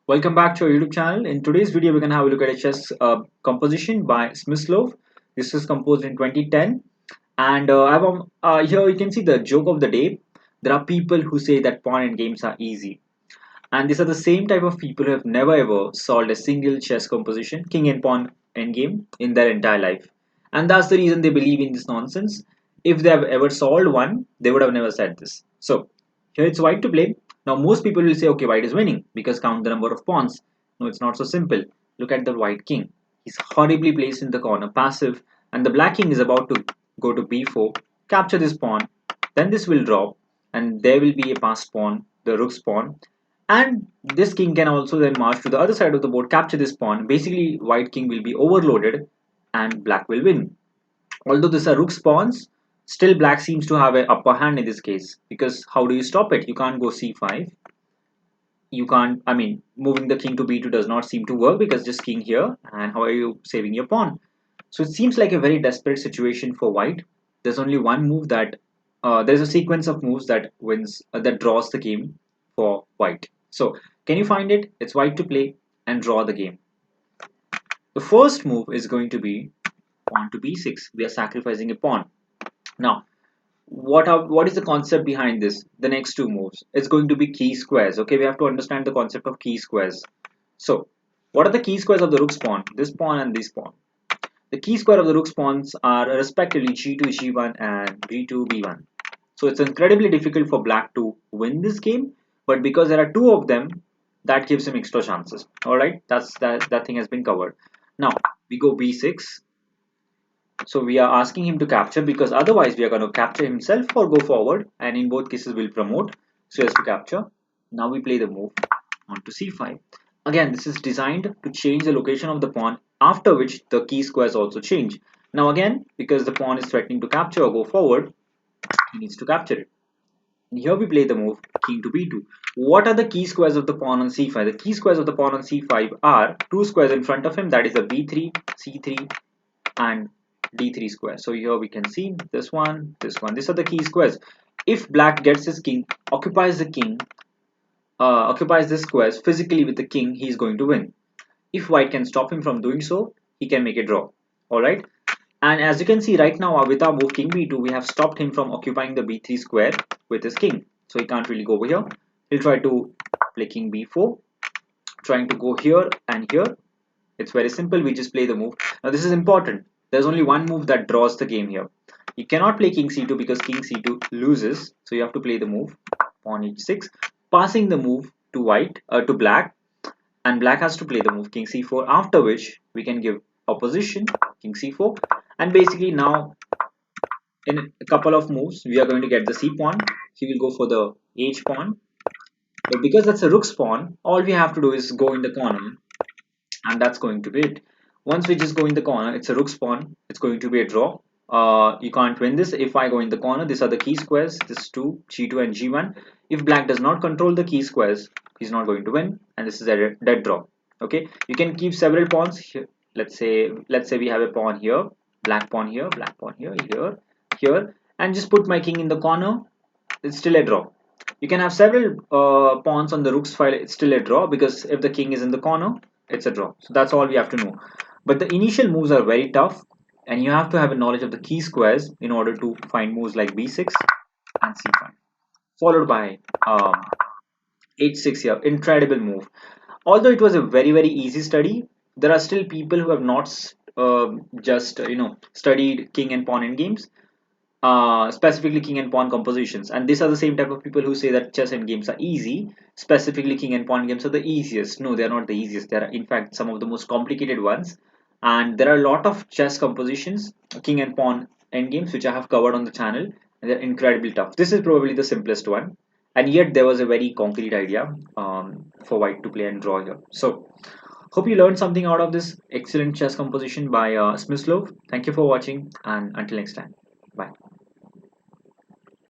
Welcome back to our YouTube channel. In today's video, we're going to have a look at a chess composition by Smyslov. This was composed in 2010. And here you can see the joke of the day. There are people who say that pawn and games are easy. And these are the same type of people who have never ever solved a single chess composition, king and pawn endgame, in their entire life. And that's the reason they believe in this nonsense. If they have ever solved one, they would have never said this. So here it's white to play. Now most people will say, okay, white is winning because count the number of pawns. No, it's not so simple. Look at the white king. He's horribly placed in the corner, passive, and the black king is about to go to b4, capture this pawn, then this will drop, and there will be a passed pawn, the rook's pawn, and this king can also then march to the other side of the board, capture this pawn. Basically, white king will be overloaded and black will win. Although these are rook's pawns, still black seems to have an upper hand in this case. Because how do you stop it? You can't go c5. You can't, moving the king to b2 does not seem to work because just king here. And how are you saving your pawn? So it seems like a very desperate situation for white. There's only one move that there's a sequence of moves that wins that draws the game for white. So can you find it? It's white to play and draw the game. The first move is going to be pawn to b6. We are sacrificing a pawn. Now, what is the concept behind this? The next two moves. It's going to be key squares. Okay, we have to understand the concept of key squares. So, what are the key squares of the rook's pawn? This pawn and this pawn. The key square of the rook's pawns are respectively g2, g1 and g2, b1. So it's incredibly difficult for black to win this game, but because there are two of them, that gives him extra chances. Alright, that thing has been covered. Now we go b6. So we are asking him to capture because otherwise we are going to capture himself or go forward, and in both cases we'll promote. So he has to capture. Now we play the move on to c5. Again, this is designed to change the location of the pawn, after which the key squares also change. Now again, because the pawn is threatening to capture or go forward, he needs to capture it. And here we play the move king to b2. What are the key squares of the pawn on c5? The key squares of the pawn on c5 are two squares in front of him, that is a b3, c3 and d3 square. So here we can see this one, this one. These are the key squares. If black gets his king, occupies the king, occupies the squares physically with the king, he is going to win. If white can stop him from doing so, he can make a draw. Alright. And as you can see right now, with our move king b2, we have stopped him from occupying the b3 square with his king. So he can't really go over here. He'll try to play king b4, trying to go here and here. It's very simple. We just play the move. Now this is important. There's only one move that draws the game here. You cannot play king c2 because king c2 loses. So you have to play the move pawn h6, passing the move to to black, and black has to play the move king c4, after which we can give opposition king c4, and basically now in a couple of moves we are going to get the c pawn. He will go for the h pawn, but because that's a rook's pawn, all we have to do is go in the corner, and that's going to be it. Once we just go in the corner, it's a rook's pawn, it's going to be a draw. You can't win this. If I go in the corner, these are the key squares, this 2 g2 and g1. If black does not control the key squares, he's not going to win, and this is a dead draw. Okay, you can keep several pawns here. Let's say we have a pawn here, black pawn here, black pawn here, here, and just put my king in the corner. It's still a draw. You can have several pawns on the rook's file. It's still a draw because if the king is in the corner, it's a draw. So that's all we have to know. But the initial moves are very tough, and you have to have a knowledge of the key squares in order to find moves like b6 and c5, followed by h6 here. Incredible move. Although it was a very easy study, there are still people who have not just studied king and pawn in games, specifically king and pawn compositions, and these are the same type of people who say that chess and games are easy, specifically king and pawn games are the easiest. No, they are not the easiest. They are in fact some of the most complicated ones, and there are a lot of chess compositions, king and pawn endgames, which I have covered on the channel, and they're incredibly tough. This is probably the simplest one, and yet there was a very concrete idea for white to play and draw here. So hope you learned something out of this excellent chess composition by Smyslov. Thank you for watching, and until next time.